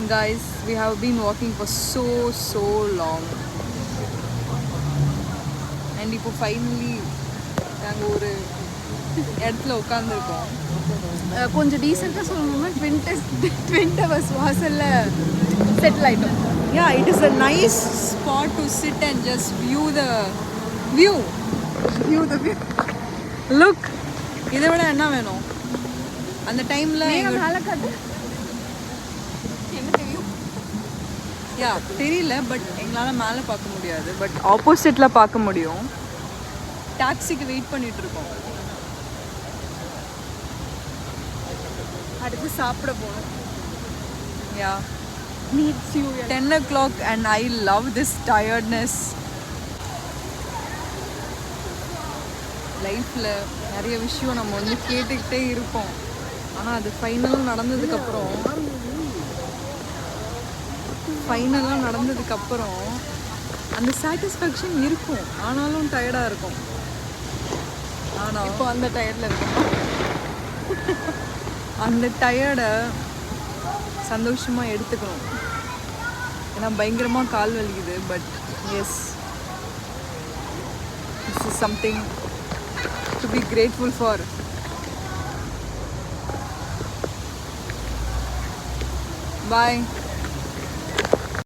Guys, we have been walking for so long. And இப்போ finally நாங்கள் ஒரு இடத்துல உட்காந்துருக்கோம். கொஞ்சம் டீசெண்டாக சொல்லணும்னா ட்வின் டவர்ஸ் வாசலில் செட்டில் ஆகிட்டோம். Yeah, it is a nice spot to sit and just view the view. Look, இதை விட என்ன வேணும்? அந்த டைமில் மேலே காட்டு என்ன தெரியும்? யா தெரியல, பட் எங்களால் மேலே பார்க்க முடியாது, பட் ஆப்போசிட்டில் பார்க்க முடியும். டாக்ஸிக்கு வெயிட் பண்ணிட்டு இருக்கோம். அடுத்து சாப்பிட போகணும். யா Needs you 10 o'clock and I love this tiredness. லைஃப்பில் நிறைய விஷயம் நம்ம வந்து கேட்டுக்கிட்டே இருப்போம். ஆனால் அது ஃபைனலாக நடந்ததுக்கப்புறம் அந்த சாட்டிஸ்ஃபேக்ஷன் இருக்கும். ஆனாலும் டயர்டாக இருக்கும். ஆனால் இப்போ அந்த டயர்டில் இருக்கோம். அந்த டயர்டை சந்தோஷமாக எடுத்துக்கணும். ஏன்னா பயங்கரமாக கால் வலிக்குது. But yes, this is something to be grateful for. Bye.